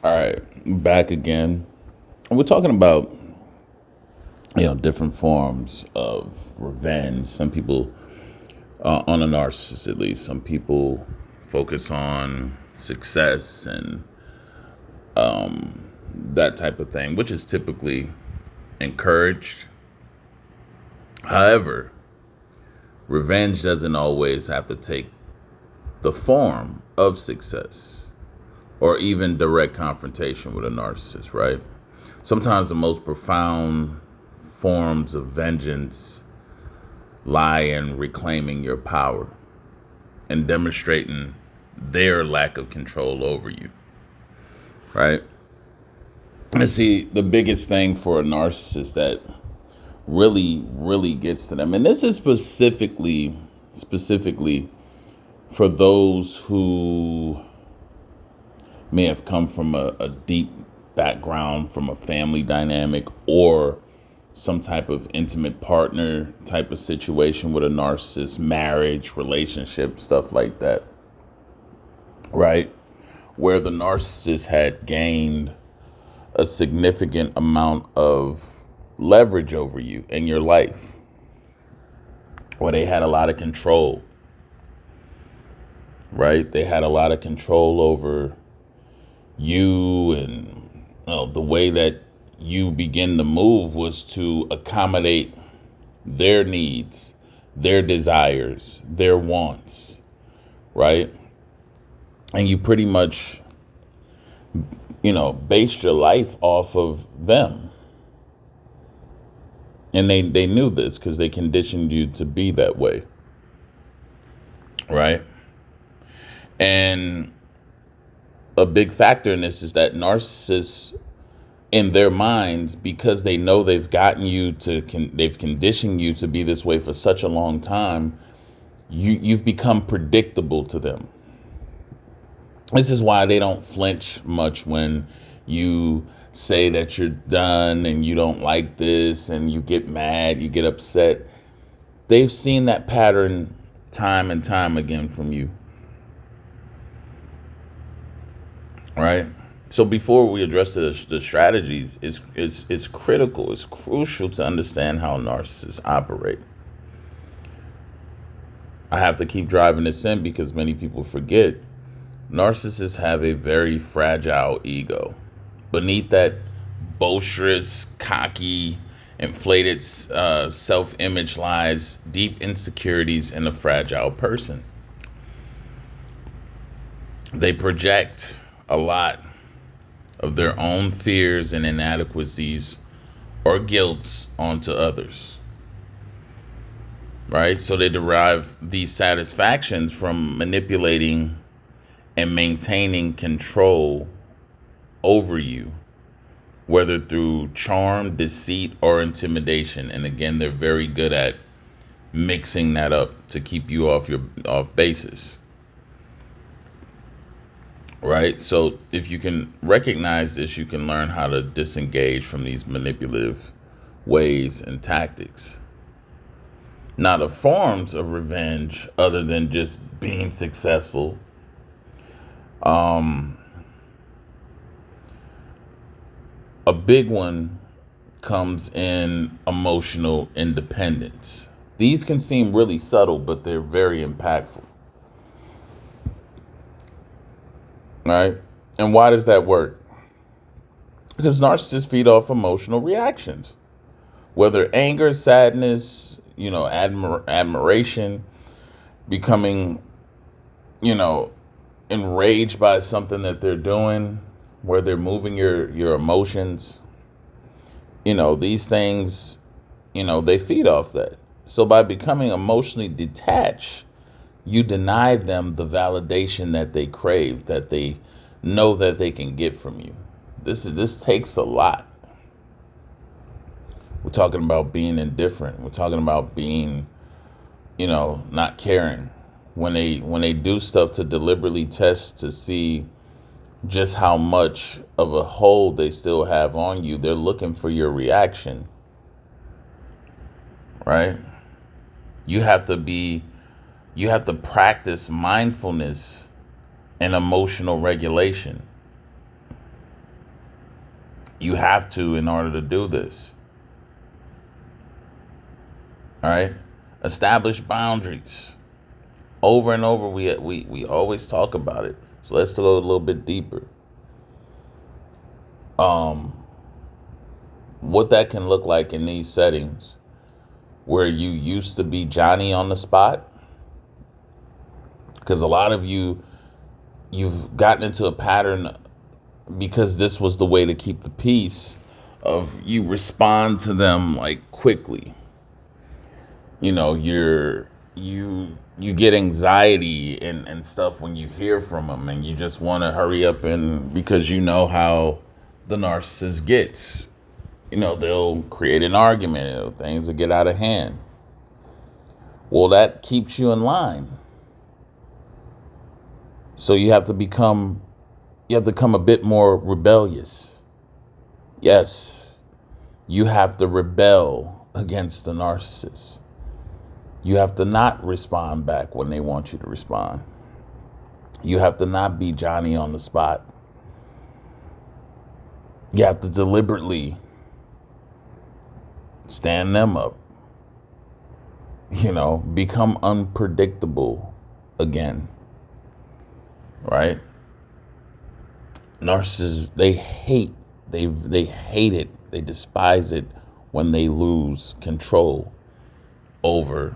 All right, back again. We're talking about different forms of revenge. Some people, on a narcissist at least, some people focus on success and that type of thing, which is typically encouraged. However, revenge doesn't always have to take the form of success or even direct confrontation with a narcissist, right? Sometimes the most profound forms of vengeance lie in reclaiming your power and demonstrating their lack of control over you, right? And see, the biggest thing for a narcissist that really gets to them, and this is specifically for those who may have come from a deep background, from a family dynamic, or some type of intimate partner type of situation with a narcissist, marriage, relationship, stuff like that, right? Where the narcissist had gained a significant amount of leverage over you in your life, where they had a lot of control, right? They had a lot of control over you, and the way that you begin to move was to accommodate their needs, their desires, their wants, right? And you pretty much, based your life off of them. And they knew this because they conditioned you to be that way, right? And a big factor in this is that narcissists, in their minds, because they know they've gotten you to, they've conditioned you to be this way for such a long time, you've become predictable to them. This is why they don't flinch much when you say that you're done and you don't like this and you get mad, you get upset. They've seen that pattern time and time again from you, right? So before we address the strategies, it's critical, it's crucial to understand how narcissists operate. I have to keep driving this in because many people forget narcissists have a very fragile ego. Beneath that boisterous, cocky, inflated self-image lies deep insecurities in a fragile person. They project a lot of their own fears and inadequacies or guilt onto others, right? So they derive these satisfactions from manipulating and maintaining control over you, whether through charm, deceit, or intimidation. And again, they're very good at mixing that up to keep you off basis. Right? So if you can recognize this, you can learn how to disengage from these manipulative ways and tactics. Now, the forms of revenge, other than just being successful, a big one comes in emotional independence. These can seem really subtle, but they're very impactful. Right? And why does that work? Because narcissists feed off emotional reactions, whether anger, sadness, admiration, becoming, you know, enraged by something that they're doing, where they're moving your emotions. These things, they feed off that. So by becoming emotionally detached, you deny them the validation that they crave, that they know that they can get from you. This takes a lot. We're talking about being indifferent. We're talking about being, not caring. When they do stuff to deliberately test to see just how much of a hold they still have on you, they're looking for your reaction, right? You have to practice mindfulness and emotional regulation. You have to in order to do this. All right? Establish boundaries. Over and over, we always talk about it. So let's go a little bit deeper. What that can look like in these settings where you used to be Johnny on the spot, because a lot of you've gotten into a pattern because this was the way to keep the peace of you respond to them like quickly. You know, you get anxiety and stuff when you hear from them, and you just want to hurry up, and because you know how the narcissist gets. You know, they'll create an argument, things will get out of hand. Well, that keeps you in line. So you have to become a bit more rebellious. Yes, you have to rebel against the narcissist. You have to not respond back when they want you to respond. You have to not be Johnny on the spot. You have to deliberately stand them up. You know, become unpredictable again. Right? Narcissists, they hate it. They despise it when they lose control over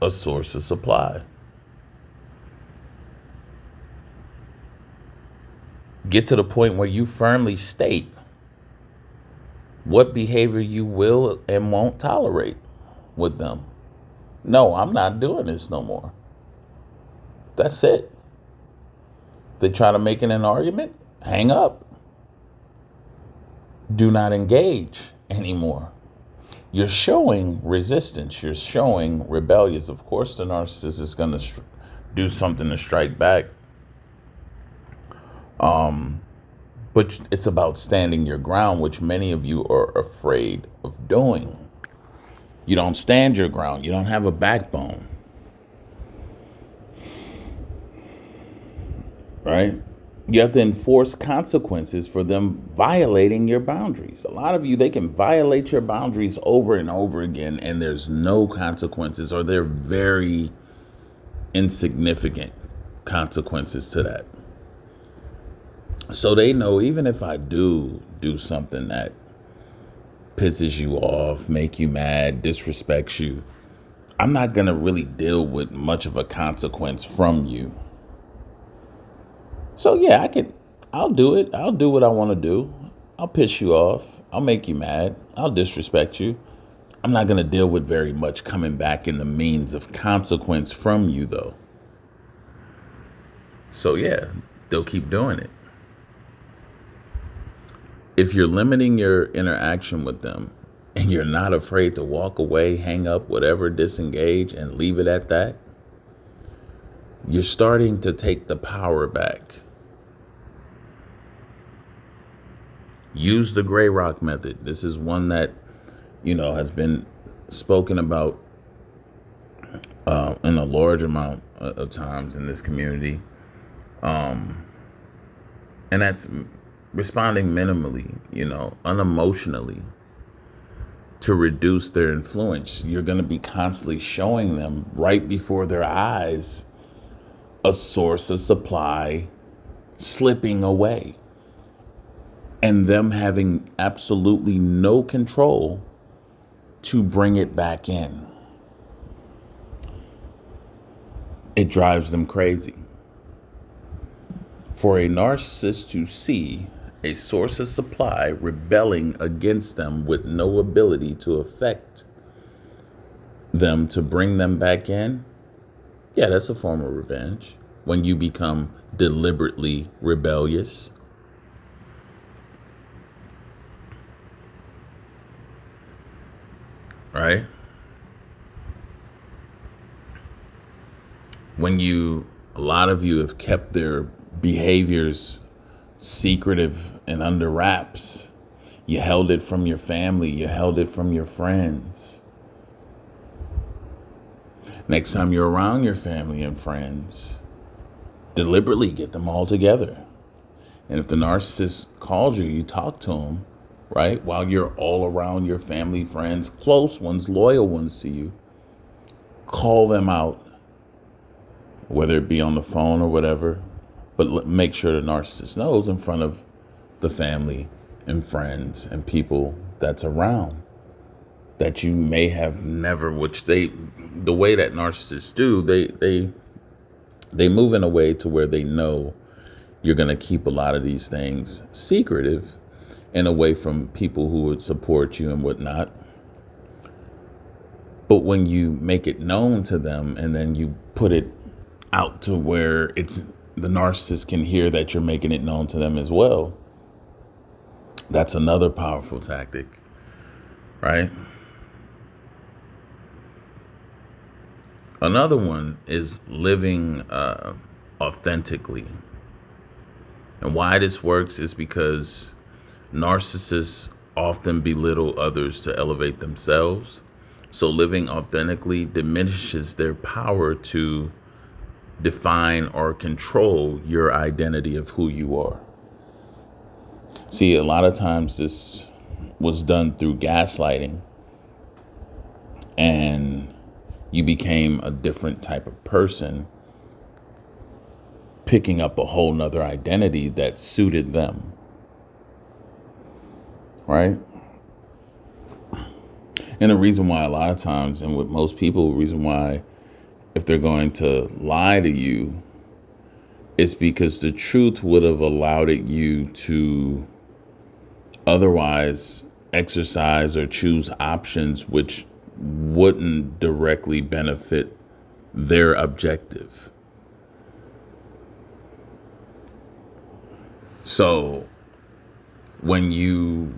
a source of supply. Get to the point where you firmly state what behavior you will and won't tolerate with them. No, I'm not doing this no more. That's it. They try to make it an argument, hang up. Do not engage anymore. You're showing resistance. You're showing rebellious. Of course, the narcissist is going to do something to strike back. But it's about standing your ground, which many of you are afraid of doing. You don't stand your ground. You don't have a backbone. Right? You have to enforce consequences for them violating your boundaries. A lot of you, they can violate your boundaries over and over again, and there's no consequences, or they're very insignificant consequences to that. So they know even if I do something that pisses you off, make you mad, disrespects you, I'm not going to really deal with much of a consequence from you. So yeah, I'll do it. I'll do what I want to do. I'll piss you off. I'll make you mad. I'll disrespect you. I'm not going to deal with very much coming back in the means of consequence from you, though. So yeah, they'll keep doing it. If you're limiting your interaction with them and you're not afraid to walk away, hang up, whatever, disengage, and leave it at that, you're starting to take the power back. Use the gray rock method. This is one that, has been spoken about in a large amount of times in this community. And that's responding minimally, unemotionally, to reduce their influence. You're going to be constantly showing them right before their eyes a source of supply slipping away, and them having absolutely no control to bring it back in. It drives them crazy. For a narcissist to see a source of supply rebelling against them with no ability to affect them to bring them back in, yeah, that's a form of revenge. When you become deliberately rebellious. Right? When a lot of you have kept their behaviors secretive and under wraps. You held it from your family. You held it from your friends. Next time you're around your family and friends, deliberately get them all together. And if the narcissist calls you, you talk to them, right? While you're all around your family, friends, close ones, loyal ones to you, call them out, whether it be on the phone or whatever, but make sure the narcissist knows in front of the family and friends and people that's around that you may have never, which the way that narcissists do, they move in a way to where they know you're going to keep a lot of these things secretive and away from people who would support you and whatnot. But when you make it known to them and then you put it out to where it's the narcissist can hear that you're making it known to them as well, that's another powerful tactic, right? Another one is living authentically. And why this works is because narcissists often belittle others to elevate themselves. So living authentically diminishes their power to define or control your identity of who you are. See, a lot of times this was done through gaslighting, and you became a different type of person, picking up a whole nother identity that suited them, right? And the reason why a lot of times, and with most people, the reason why if they're going to lie to you, it's because the truth would have allowed you to otherwise exercise or choose options which wouldn't directly benefit their objective. So when you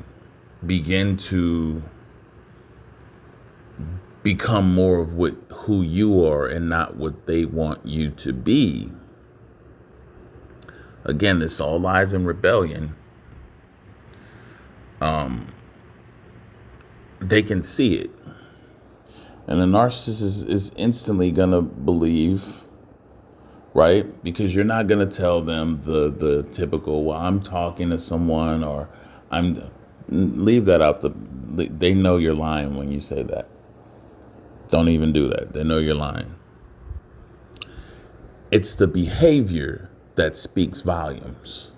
begin to become more of who you are and not what they want you to be, again, this all lies in rebellion. They can see it. And the narcissist is instantly going to believe, right? Because you're not going to tell them the typical, well, I'm talking to someone, or leave that out. They know you're lying when you say that. Don't even do that. They know you're lying. It's the behavior that speaks volumes.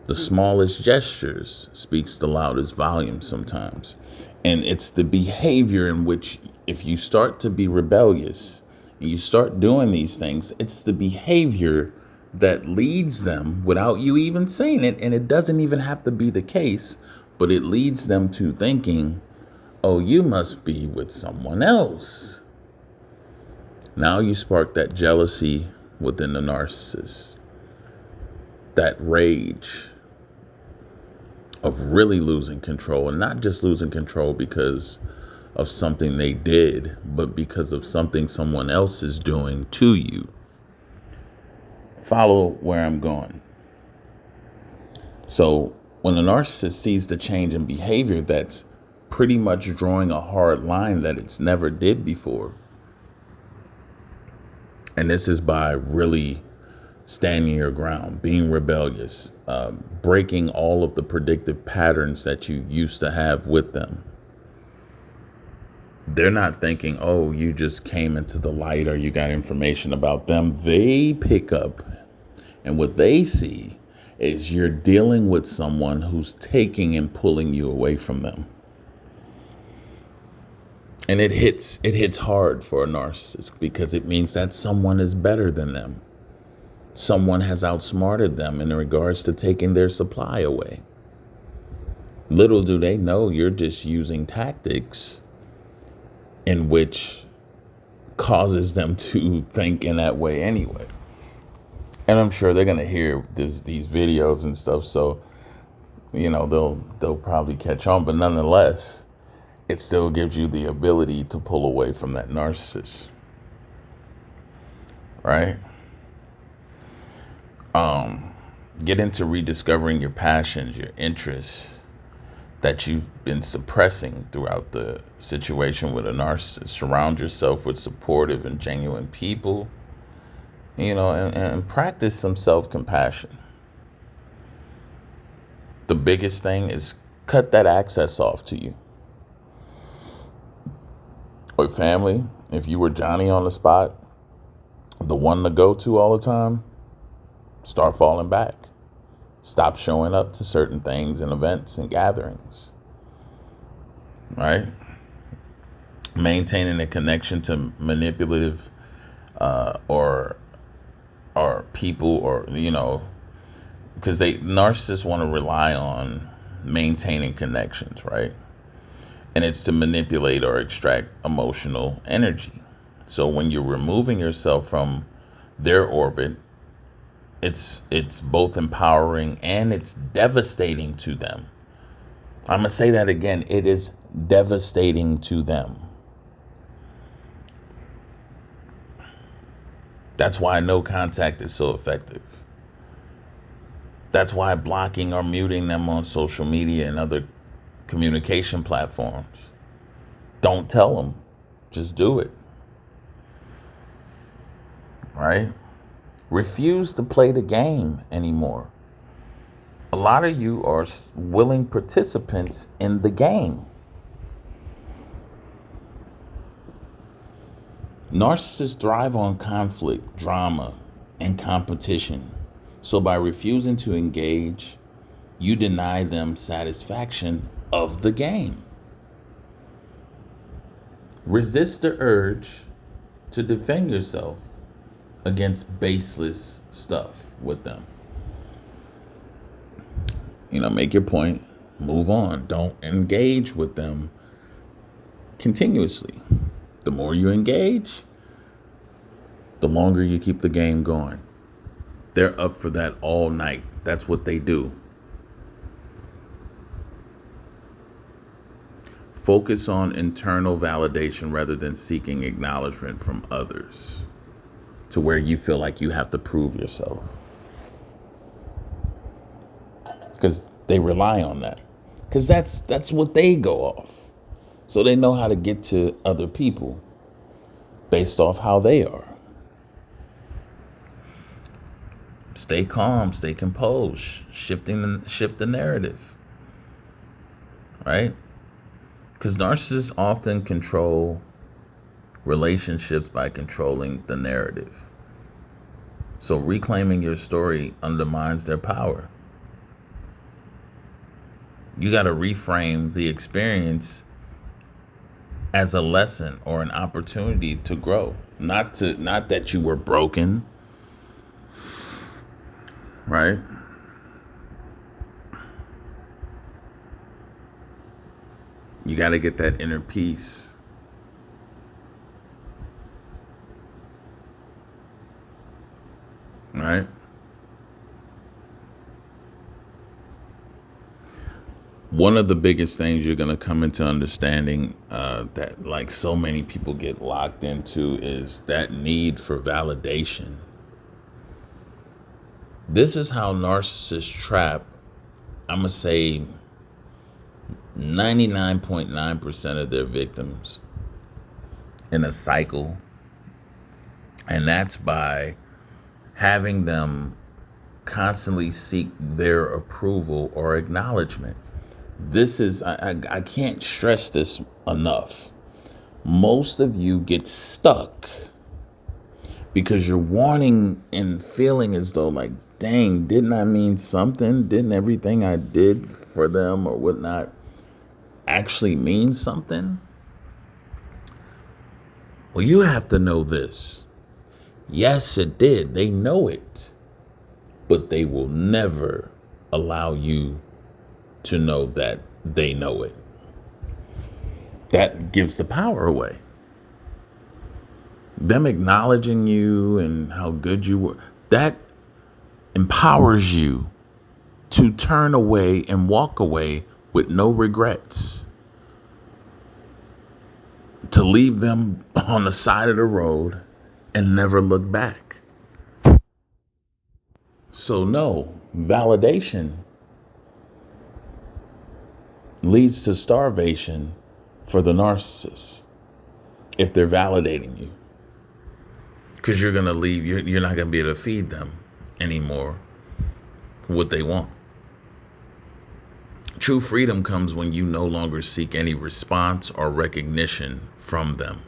The smallest gestures speaks the loudest volume sometimes. And it's the behavior in which, if you start to be rebellious and you start doing these things, it's the behavior that leads them without you even saying it. And it doesn't even have to be the case, but it leads them to thinking, oh, you must be with someone else. Now you spark that jealousy within the narcissist, that rage of really losing control, and not just losing control because of something they did, but because of something someone else is doing to you. Follow where I'm going. So when a narcissist sees the change in behavior that's pretty much drawing a hard line that it's never did before, and this is by really standing your ground, being rebellious, breaking all of the predictive patterns that you used to have with them. They're not thinking, oh, you just came into the light or you got information about them. They pick up, and what they see is you're dealing with someone who's taking and pulling you away from them. And it hits hard for a narcissist because it means that someone is better than them. Someone has outsmarted them in regards to taking their supply away. Little do they know you're just using tactics in which causes them to think in that way anyway. And I'm sure they're going to hear these videos and stuff, so they'll probably catch on, but nonetheless, it still gives you the ability to pull away from that narcissist, right? Get into rediscovering your passions, your interests that you've been suppressing throughout the situation with a narcissist. Surround yourself with supportive and genuine people, and practice some self-compassion. The biggest thing is cut that access off to you. With family, if you were Johnny on the spot, the one to go to all the time, start falling back. Stop showing up to certain things and events and gatherings. Right? Maintaining a connection to manipulative or people, or because narcissists want to rely on maintaining connections, right? And it's to manipulate or extract emotional energy. So when you're removing yourself from their orbit, it's both empowering and it's devastating to them. I'm going to say that again. It is devastating to them. That's why no contact is so effective. That's why blocking or muting them on social media and other communication platforms. Don't tell them. Just do it. Right? Refuse to play the game anymore. A lot of you are willing participants in the game. Narcissists thrive on conflict, drama, and competition. So by refusing to engage, you deny them satisfaction of the game. Resist the urge to defend yourself against baseless stuff with them. Make your point, move on. Don't engage with them continuously. The more you engage, the longer you keep the game going. They're up for that all night. That's what they do. Focus on internal validation rather than seeking acknowledgement from others, to where you feel like you have to prove yourself. Because they rely on that. Because that's what they go off. So they know how to get to other people based off how they are. Stay calm, stay composed, shift the narrative. Right? Because narcissists often control relationships by controlling the narrative. So reclaiming your story undermines their power. You got to reframe the experience as a lesson or an opportunity to grow. Not that you were broken, right? You got to get that inner peace. Right? One of the biggest things you're going to come into understanding that like so many people get locked into is that need for validation. This is how narcissists trap, I'm going to say 99.9% of their victims in a cycle. And that's by having them constantly seek their approval or acknowledgement. This is, I can't stress this enough. Most of you get stuck because you're wanting and feeling as though like, dang, didn't I mean something? Didn't everything I did for them or whatnot actually mean something? Well, you have to know this. Yes, it did. They know it. But they will never allow you to know that they know it. That gives the power away. Them acknowledging you and how good you were, that empowers you to turn away and walk away with no regrets. To leave them on the side of the road and never look back. So no, validation leads to starvation for the narcissist if they're validating you. Because you're going to leave, you're not going to be able to feed them anymore what they want. True freedom comes when you no longer seek any response or recognition from them.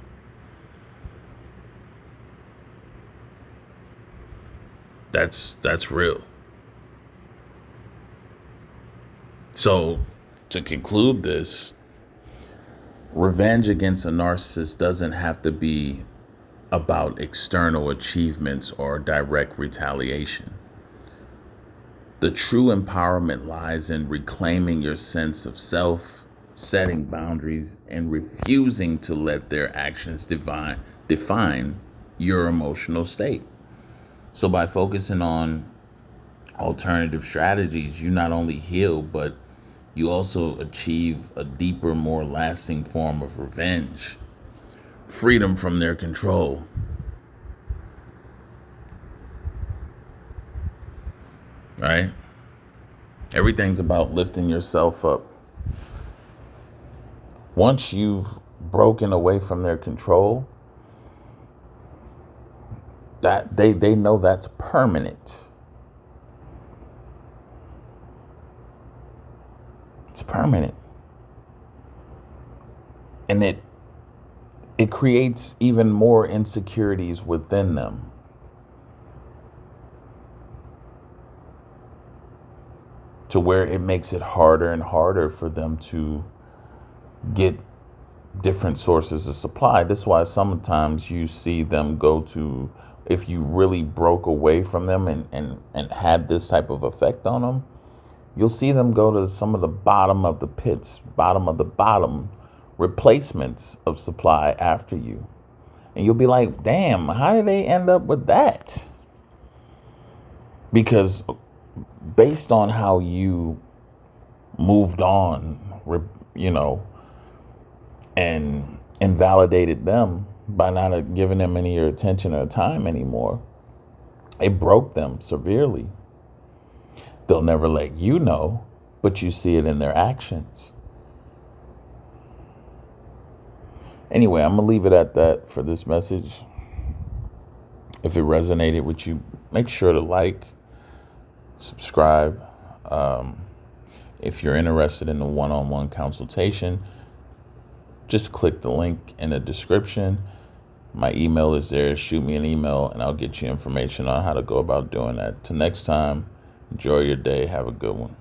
That's real. So, to conclude this, revenge against a narcissist doesn't have to be about external achievements or direct retaliation. The true empowerment lies in reclaiming your sense of self, setting boundaries, and refusing to let their actions define your emotional state. So, by focusing on alternative strategies, you not only heal, but you also achieve a deeper, more lasting form of revenge, freedom from their control. Right? Everything's about lifting yourself up. Once you've broken away from their control, that they know that's permanent. It's permanent. And it creates even more insecurities within them. To where it makes it harder and harder for them to get different sources of supply. That's why sometimes you see them go to, if you really broke away from them and had this type of effect on them, you'll see them go to some of the bottom of the pits, bottom of the bottom replacements of supply after you. And you'll be like, damn, how did they end up with that? Because based on how you moved on, and invalidated them by not giving them any of your attention or time anymore, it broke them severely. They'll never let you know, but you see it in their actions. Anyway, I'm going to leave it at that for this message. If it resonated with you, make sure to like, subscribe. If you're interested in a one-on-one consultation, just click the link in the description. My email is there. Shoot me an email and I'll get you information on how to go about doing that. Till next time, enjoy your day. Have a good one.